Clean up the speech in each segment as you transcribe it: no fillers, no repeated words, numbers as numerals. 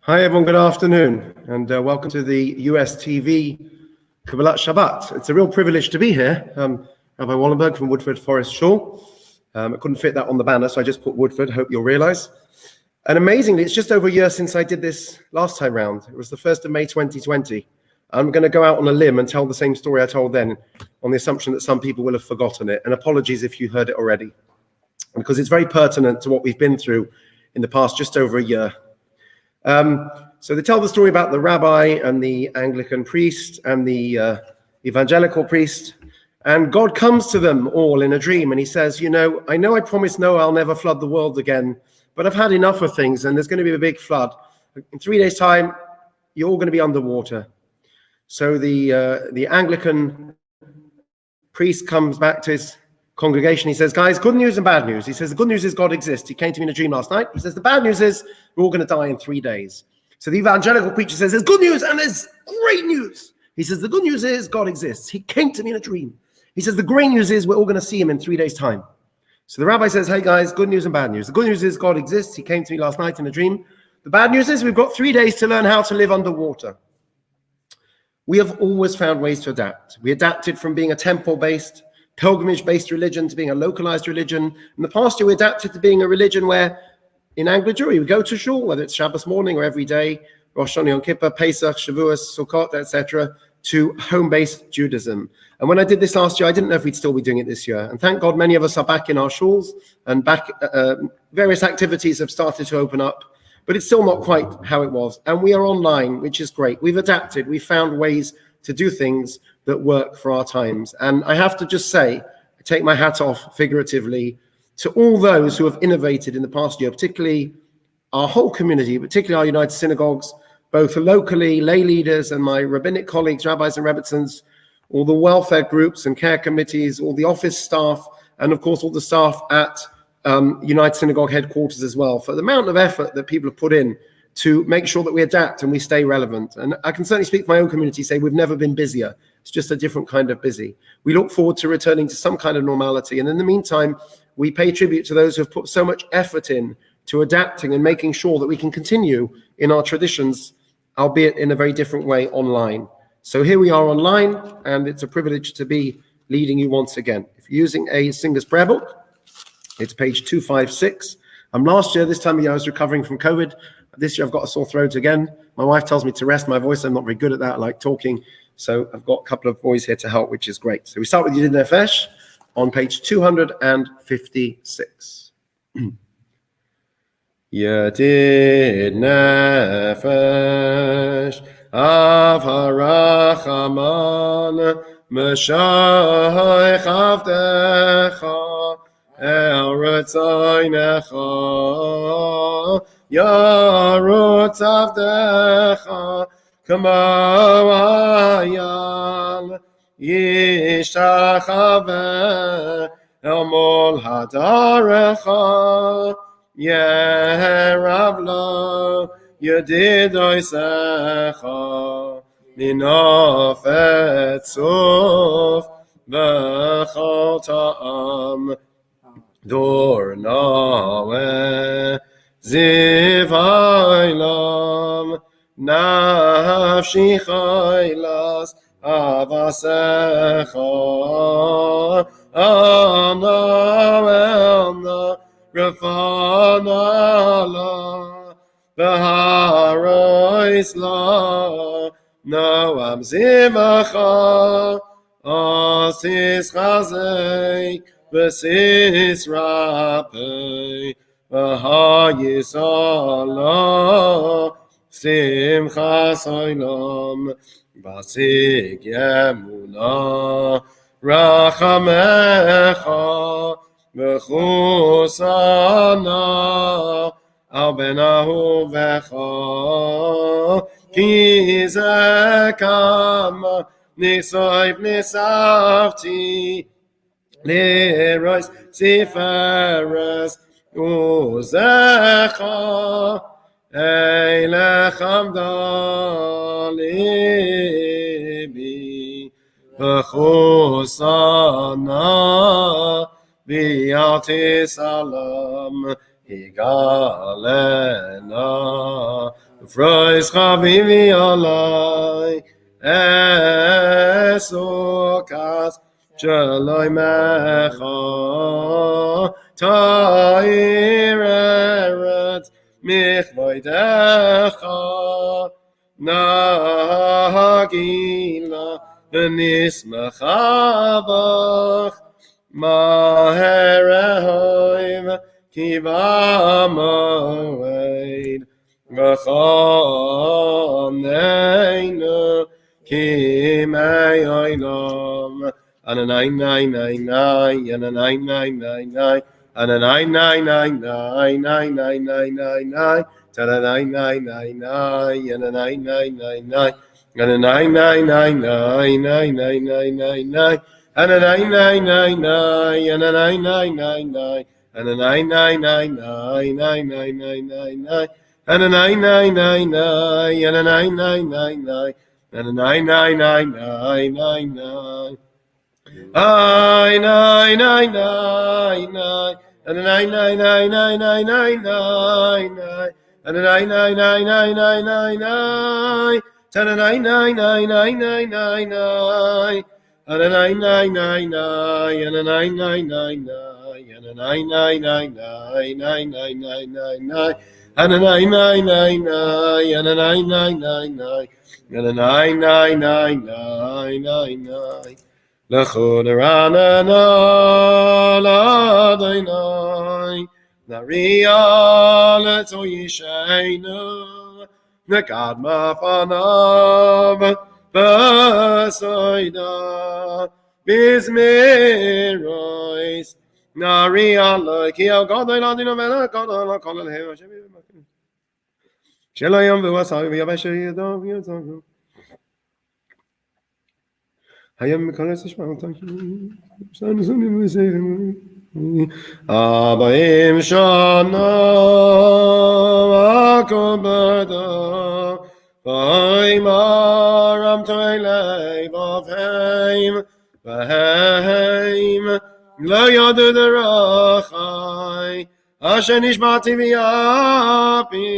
Hi everyone, good afternoon, and welcome to the US TV Kabbalat Shabbat. It's a real privilege to be here. Rabbi Wollenberg from Woodford, Forest Shore. I couldn't fit that on the banner, so I just put Woodford, hope you'll realize. And amazingly, it's just over a year since I did this last time round. It was the 1st of May 2020. I'm going to go out on a limb and tell the same story I told then, on the assumption that some people will have forgotten it. And apologies if you heard it already, because it's very pertinent to what we've been through in the past just over a year. So they tell the story about the rabbi and the Anglican priest and the evangelical priest, and God comes to them all in a dream and he says, I know I promised Noah I'll never flood the world again, but I've had enough of things and there's going to be a big flood. In 3 days' time, you're all going to be underwater. So the Anglican priest comes back to his congregation. He says, guys, good news and bad news. He says, the good news is God exists. He came to me in a dream last night. He says, the bad news is we're all going to die in 3 days. So the evangelical preacher says, there's good news and there's great news. He says, the good news is God exists. He came to me in a dream. He says, the great news is we're all going to see him in 3 days' time. So the rabbi says, hey guys, good news and bad news. The good news is God exists. He came to me last night in a dream. The bad news is we've got 3 days to learn how to live underwater. We have always found ways to adapt. We adapted from being a temple-based, pilgrimage-based religion to being a localized religion. In the past year, we adapted to being a religion where in Anglo Jewry, we go to shul, whether it's Shabbos morning or every day, Rosh Hashanah, Yom Kippur, Pesach, Shavuos, Sukkot, etc., to home-based Judaism. And when I did this last year, I didn't know if we'd still be doing it this year. And thank God many of us are back in our shuls and back, various activities have started to open up, but it's still not quite how it was. And we are online, which is great. We've adapted. We've found ways to do things that work for our times. And I have to just say, I take my hat off figuratively to all those who have innovated in the past year, particularly our whole community, particularly our United Synagogues, both locally, lay leaders and my rabbinic colleagues, rabbis and rebbitzins, all the welfare groups and care committees, all the office staff, and of course all the staff at United Synagogue headquarters as well, for the amount of effort that people have put in to make sure that we adapt and we stay relevant. And I can certainly speak for my own community, say we've never been busier. It's just a different kind of busy. We look forward to returning to some kind of normality. And in the meantime, we pay tribute to those who have put so much effort in to adapting and making sure that we can continue in our traditions, albeit in a very different way online. So here we are online, and it's a privilege to be leading you once again. If you're using a Singer's Prayer Book, it's page 256. Last year, this time of year, I was recovering from COVID. This year, I've got a sore throat again. My wife tells me to rest my voice. I'm not very good at that. I like talking. So I've got a couple of boys here to help, which is great. So we start with Yedid Nefesh on page 256. Yedid Nefesh av harachaman m'shayich avdecha el retzaynecha yarutz avdecha kamo hayal yishtachaveh el mol hadarecha Yerav lo yedidoisecha minafet sof v'chol ta'am dor nawe ziv ha'olam nafshi chaylas avasecha ana elna Rafana la Beharois la Noam Zimacha Asis Chazek Besis Rapei Beha'alotecha Simcha Soilam Basik Yemuna Rachamecha V'chusana al ben ahuvecha ki zekama nisoiv nisavti lirois tiferes uzecha eilecham dalibi v'chusana V'yati salam higalena Frois chavivi alai esokas shaloi mecha ta'ir eretz michvoidecha nagila v'nismechavach maherehoiv kiva moed v'choneinu kimei oilam ananai nai nai nai ananai nai nai nai ananai nai nai nai nai nai nai nai nai taranai nai nai nai ananai nai nai nai ananai nai nai nai nai nai nai nai nai ananai nai nai nai ananai nai nai nai ananai nai nai nai nai nai nai nai nai ananai nai nai nai ananai nai nai nai ananai nai nai nai nai nai I nine nine nine nine and a nine nine nine nine nine nine nine nine and a nine nine nine nine nine nine nine and a nine nine nine nine nine nine nine and a nine nine nine nine and a nine nine nine nine and a nine nine nine nine nine nine nine nine nine and a nine nine nine nine and a nine nine nine nine and a nine nine nine nine nine nine L'chod ranana l'adainai Nariya leto yisheinu Nekad mafanav B'soida Bizmirois Nariya le'ki al godai ladino vela godai la kol el-hem Hashem yivim Shelayom v'wasai v'yavashe yedov yedov Hayam mekanes shmautan sanusunim v'seirim Abayim shana akobada V'aymaram to'elei v'avheim V'heim lo yadu derachai Asher nishmati v'yapi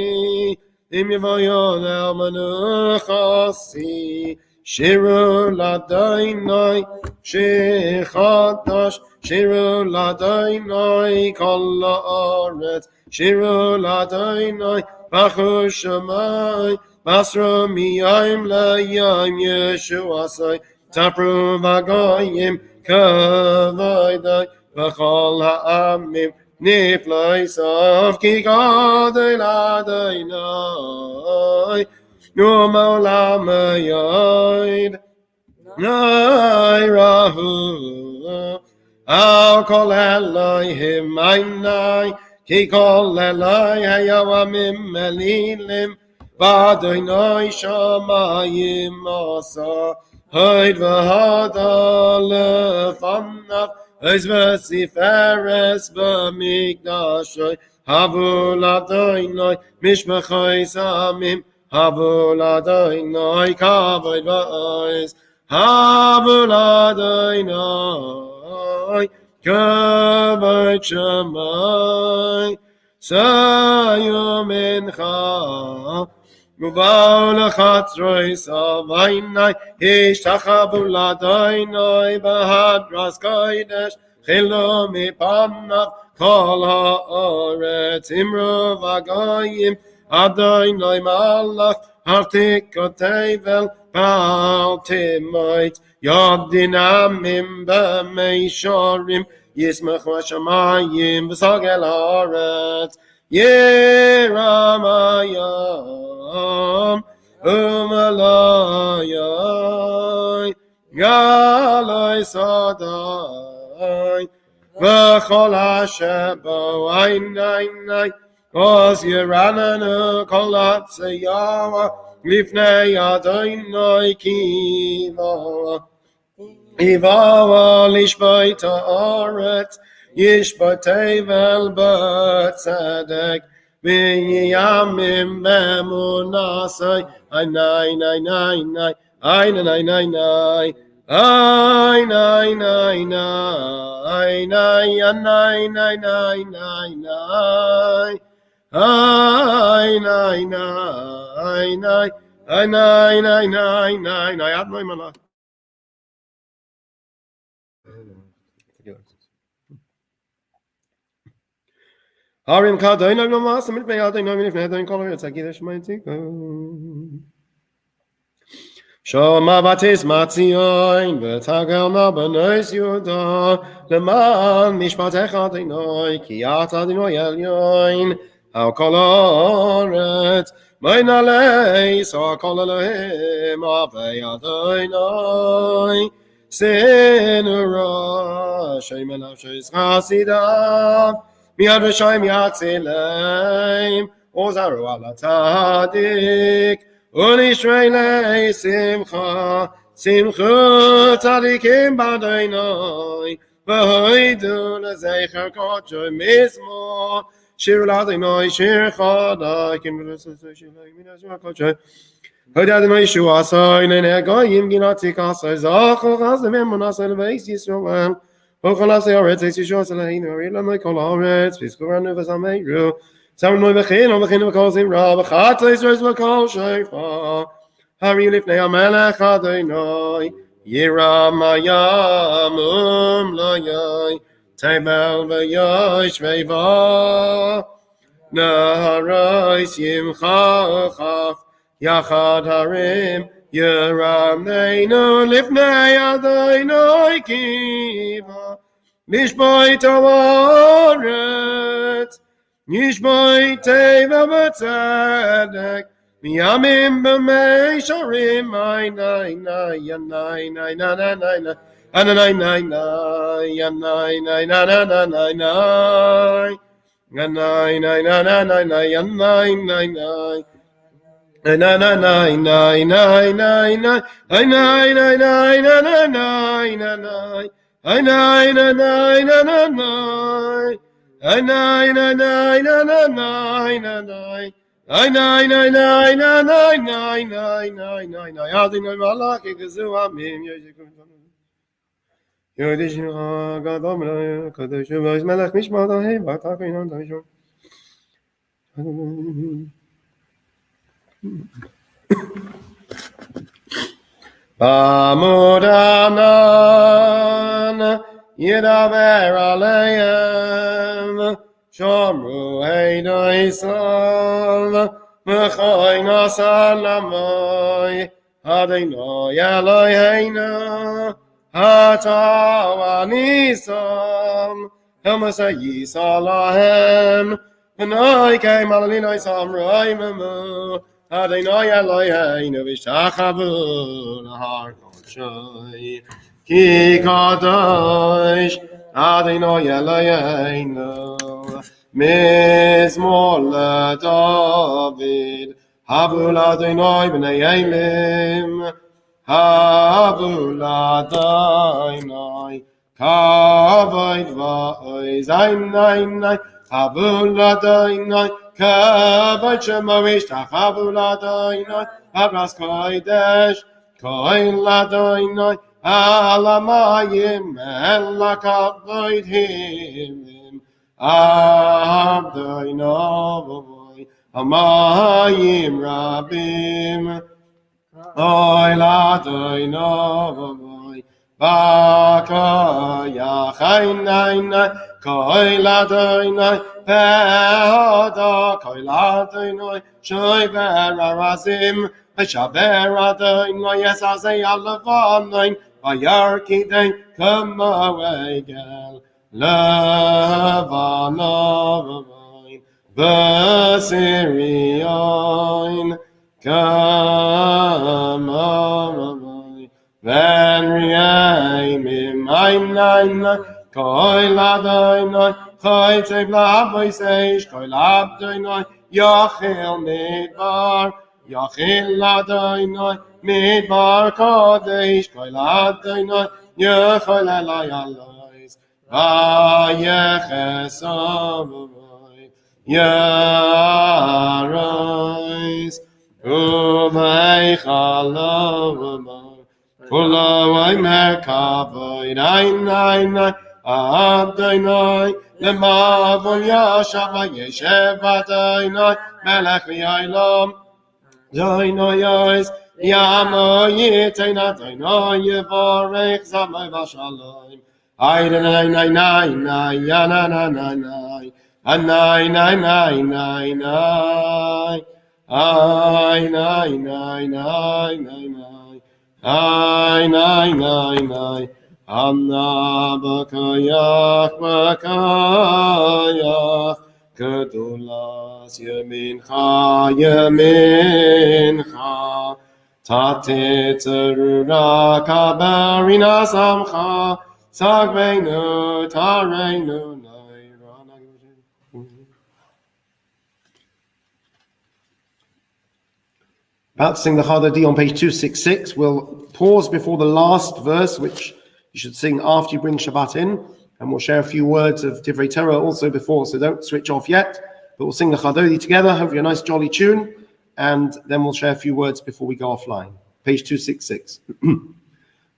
Im yivayod el menuchasi Shiru ladainai, shechadash, shiru ladainai, kol haaretz, shiru ladainai, bachur shamai, basra miyayim layayim yeshuasai, tapru v'goyim kavaydai, v'chol ha'amim niflaisav, ki gadol ladainai, No maulam yoid Nairahu Al kol Elohim Ainai Ki kol Eloi Hayawamim Melilim Vadoinoi Shamayim Asa Hoid v'hada lefanav Ois v'siferes b'mikdashoi Havu ladoinoi Mishmachoi samim Havu l'Adonai kavod v'ois Havu l'Adonai kavod shamai Sayu mincha Gubau l'chatzrois avainai Ishtachavu l'Adonai b'hadras kodesh Chilu mipanav kol ha'oretz Imru v'goyim Adonai malach hartikotevel baltimoit Yod dinamim b'meishorim Yismach v'shamayim v'sagel haaretz Yeramayam umalayai Galoi sadai V'chol ha'shebo einai Os Yerananu kolat seyawa Lifnei Adonai kiva Ivawa lishboi ta'aretz Yishboi tevel b'tzedek V'yamim b'emunasai Aynai nai nai nai Aynai nai nai Aynai nai nai Aynai nai nai nai nai Ay, nai, nai, Harim Kadoin no Mas mit Beha'alotecha no if Nedon Color it's like either Shmaiti. Shoma Batis Matzion V'Tagel Ma B'Nois Yuda Leman Mishpatecha Adonai Kiyat Adonai Elyon How Koloret Mein Alei So Kol Elohim Avei Adonai Sinura Shem Nafshes Chasidav Miad Rishayim Yatzileim Ozaru Ala Tadik Unishrei Simcha Tzadikim B'Adonai V'hoidu L'Zecher Kodsho Mizmor Shir L'Adonai Shir Chadai Kim L'Sosai Shilai Minazua Kodsho Hod Adonai Shu Asai Nenegoyim Ginati Kasai Zachol Chazavim Monasai L'Veis Yisrael Ochol Asai Oretz Eis Yishua Zaleinu Arilamai Kol Oretz Vizkuranu V'Zameiru Sam no bechin o bechin v'kol zimra v'chat leisres v'kol shofar Hari lifnei hamelech Adonai Yiram hayam layai Teibel v'yosh v'eva Naharais yimcha chaf Yachad harim Yiram neinu lifnei Adonai kiva Nishboi tawaret Nishboi teva b'tzedek Miyamim b'meisharim Aynay nay yanay nay na na nay na Ananay nay nay yanay nay na na na nay nay Yanay nay na na nay nay yanay nay nay Na na na nay nay nay nay nay Ay nay nay nay na na nay na nay Ay nay na nay na na nay Ay nay na nay na na nay na nay Ay nay nay nay na nay nay nay nay nay nay Adonai malach yekazu amim yezikun Yodish gadol kadosh v'oz melech mishpat ahei v'atakinon tashon B'amud anan Yidaber aleim Shomru Eino Yisrael V'choy nasan lamoy Adonai Eloheinu Ata v'nisam Helmasa Yisalahem V'noi keim alalino Yisam Roimamu Adonai Eloheinu V'shachavu L'har Kodshay Ki kadosh Adonai Eloheinu Mizmor LeDavid Havu l'Adonai b'nei Elim Havu l'Adonai Kavod v'oz Einai Havu l'Adonai Kavod Shemoish Havu l'Adonai Abras Kodesh Koil l'Adonai Alamayim Ela Kavod Himim Abdoinoi Amayim Rabim Oil Adoinoi Baka Yachainainai Koil Adoinoi Pehoda Koil Adoinoi Shoy Verarazim Shaber Adoinoi Yesazei Alavonain Vayarkidein Kamawegel Levanavoin Basirioin Kamavoin Venriaimim Einai Koil Adoinoi Chaytev Laboiseish Koil Adoinoi Yachil Midbar Yachil Adoinoi Midbar Kodesh Koil Adoinoi Yachil Eloi Alois Vayechesovoy Yarois Uveichalovoy Kuloi Merkavoy Einai Adonai Lemavol Yashav Yeshev Adonai Melech V'Yaylam Zoinoyos, Yamo Yitena, Doino Yevorech, Zamai Vashalom. I nine nine nine nine yana nine nine nine nine nine nine nine nine I nine nine nine nine nine nine nine nine Anna Bakayach Bakayach Kedulas Yemincha Tate Terura Kabarina Samcha Sagreinu, Tareinu, About to sing the Chadadi on page 266. We'll pause before the last verse, which you should sing after you bring Shabbat in, and we'll share a few words of Divrei Torah also before, so don't switch off yet. But we'll sing the Chadadi together, hopefully a nice jolly tune, and then we'll share a few words before we go offline. Page 266.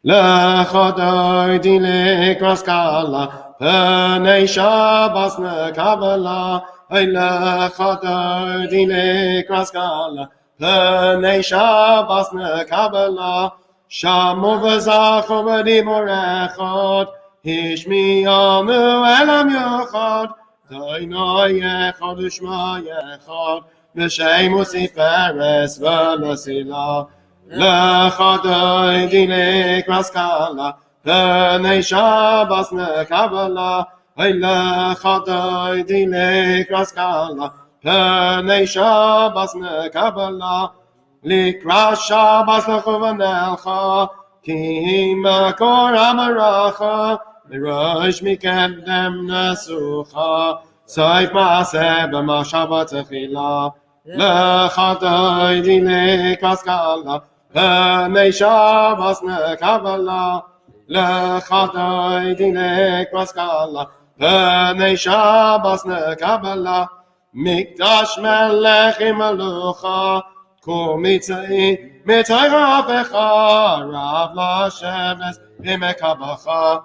L'chodoi dilek raskala, P'nei Shabbos nekabala. L'chodoi dilek raskala, P'nei Shabbos nekabala. Shamu v'zachu v'dibur echad, Hishmiyamu elam yochad. Doino yechad u'shma yechad, V'shem u'siferes v'losila. L'chodoi dilek raskala, P'nei Shabbos nekabala. L'chodoi dilek raskala, P'nei Shabbos nekabala. Likras Shabbos lechuvanelcha, Ki makor amaracha, Mirosh mikedem nesucha, Soif maaseh b'mashavat techila. L'chodoi dilek raskala, P'nei Shabbos nekabala. L'chodoi dilek raskala, P'nei Shabbos nekabala. Mikdash melech imalucha, Kol mitzai ravecha, Rav l'Hashemes b'mekabacha,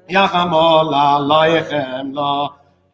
Yachamol alaychem la.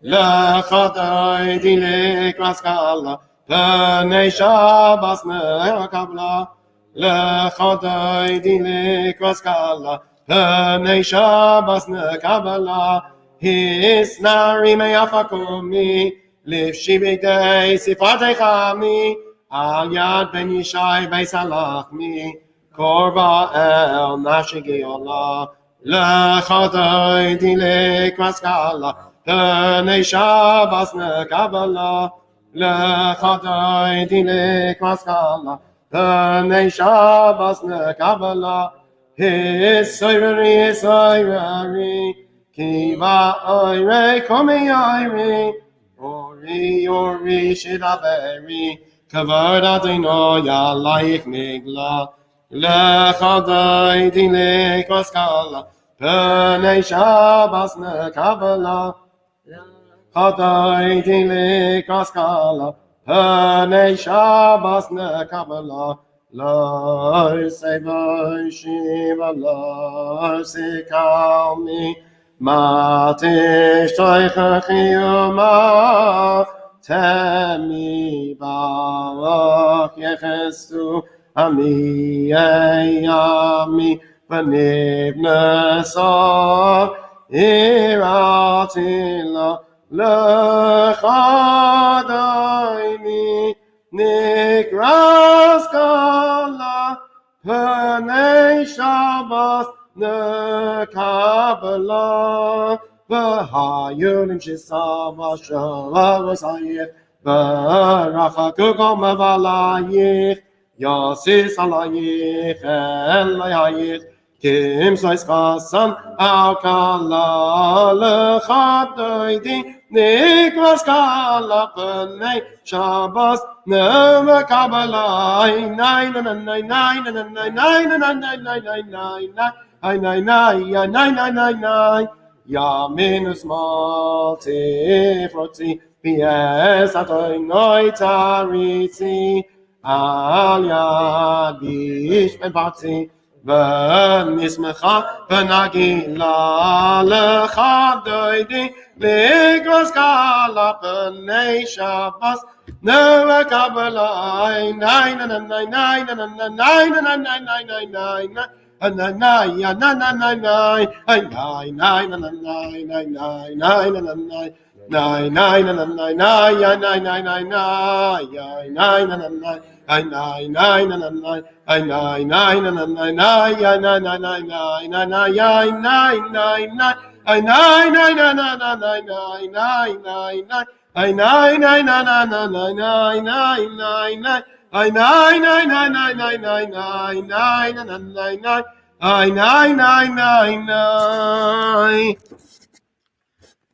L'chodoi dilek raskala, P'nei Shabbos nekabala. L'chodoi dilek raskala, P'nei Shabbos nekabala. Hisnari me'afakumi, Lifshi b'dei sifratei chami, Al yad ben Yishai v'salachmi, Korva el nashigi olah. L'chodoi dilek raskala, P'nei Shabbos nekabala. L'chodoi dilek raskala, P'nei Shabbos nekabala. Hisoyri, Ki va'oirei komi oiri, Ori shidaveri, Kavod Adonai alayich nigla. L'chodoi dilek raskala, P'nei Shabbos nekabala. L'chodoi dilek raskala, P'nei Shabbos nekabala. Lo seivo shiva lo sikalmi, Ma tishtoichachi uma, Temi barach yechestu, Ami eyami, V'nivnesah, Iratila, L'chodoi nikras kala, P'nei Shabbos nekabala. V'hayulim shisava shavasayich, V'rachaku kol mevalayich, Yasis alayich elayich, Kim sois chasam al kala. L'chodoi nikras kala, P'nei Shabbos nekabala. Yaminus malti froti, V'es Adonai taritzi, Al yad ish ben parti, V'nismecha v'nagila. L'chodoi Ligos Kala B'nei Shabbos Noah Kabbalah Nine and nine nine and nine nine and nine nine nine nine and nine nine nine nine nine nine nine nine and nine nine nine nine and nine nine nine and nine nine nine nine nine nine nine and nine I nine nine and nine I nine nine and nine nine nine nine nine nine nine nine nine nine I nine nine nine nine nine nine nine nine nine I nine nine nine nine nine nine nine nine nine I nine nine nine nine nine nine nine nine nine nine I nine nine nine nine.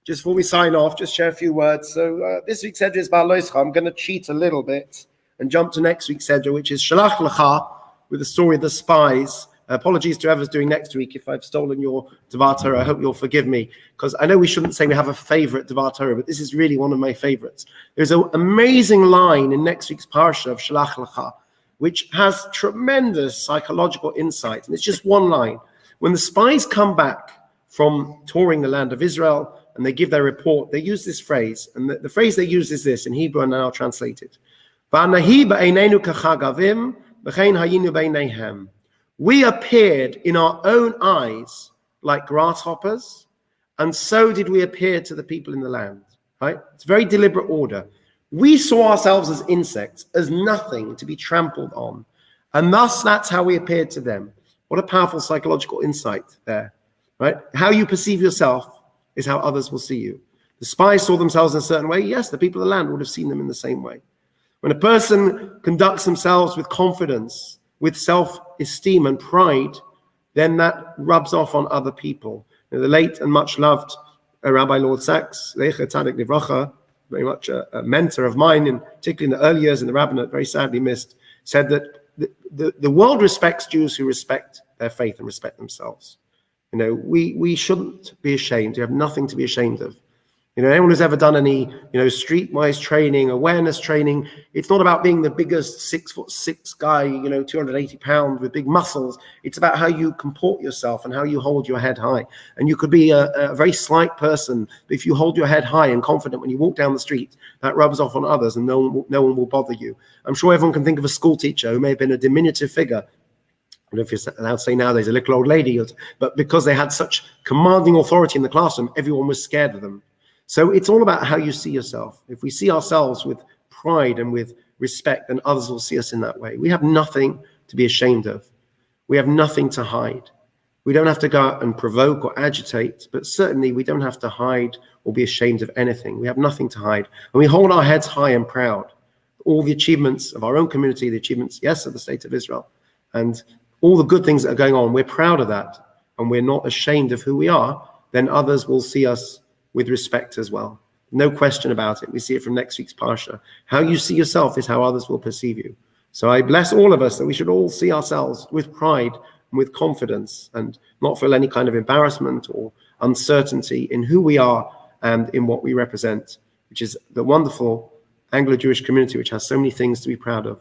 Just before we sign off, just share a few words. So this week's Edra is Beha'alotecha. I'm going to cheat a little bit and jump to next week's Edra, which is Shalach Lecha, with the story of the spies. Apologies to whoever's doing next week if I've stolen your Devar Torah. I hope you'll forgive me, because I know we shouldn't say we have a favorite Devar Torah, but this is really one of my favorites. There's an amazing line in next week's Parashat of Shalach Lecha, which has tremendous psychological insight. And it's just one line. When the spies come back from touring the land of Israel and they give their report, they use this phrase. And the phrase they use is this in Hebrew, and I'll translate it. We appeared in our own eyes like grasshoppers, and so did we appear to the people in the land. Right? It's a very deliberate order. We saw ourselves as insects, as nothing to be trampled on, and thus that's how we appeared to them. What a powerful psychological insight there. Right? How you perceive yourself is how others will see you. The spies saw themselves in a certain way. Yes, the people of the land would have seen them in the same way. When a person conducts themselves with confidence, with self-esteem and pride, then that rubs off on other people. The late and much loved Rabbi Lord Sachs, very much a mentor of mine, particularly in the early years in the rabbinate, very sadly missed, said that the world respects Jews who respect their faith and respect themselves. We shouldn't be ashamed. We have nothing to be ashamed of. Anyone who's ever done any, streetwise training, awareness training, it's not about being the biggest 6'6" guy, 280 pounds with big muscles. It's about how you comport yourself and how you hold your head high. And you could be a very slight person, but if you hold your head high and confident when you walk down the street, that rubs off on others and no one will bother you. I'm sure everyone can think of a school teacher who may have been a diminutive figure. I don't know if you're allowed to say nowadays a little old lady, but because they had such commanding authority in the classroom, everyone was scared of them. So it's all about how you see yourself. If we see ourselves with pride and with respect, then others will see us in that way. We have nothing to be ashamed of. We have nothing to hide. We don't have to go out and provoke or agitate, but certainly we don't have to hide or be ashamed of anything. We have nothing to hide. And we hold our heads high and proud. All the achievements of our own community, the achievements, yes, of the state of Israel, and all the good things that are going on, we're proud of that. And we're not ashamed of who we are, then others will see us with respect as well. No question about it. We see it from next week's Parsha. How you see yourself is how others will perceive you. So I bless all of us that we should all see ourselves with pride and with confidence and not feel any kind of embarrassment or uncertainty in who we are and in what we represent, which is the wonderful Anglo-Jewish community, which has so many things to be proud of.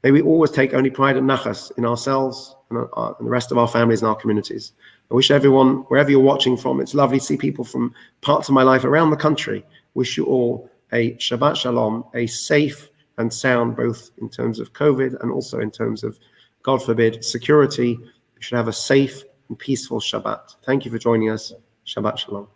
May we always take only pride and nachas in ourselves and the rest of our families and our communities. I wish everyone, wherever you're watching from, it's lovely to see people from parts of my life around the country. Wish you all a Shabbat Shalom, a safe and sound, both in terms of COVID and also in terms of, God forbid, security. We should have a safe and peaceful Shabbat. Thank you for joining us. Shabbat Shalom.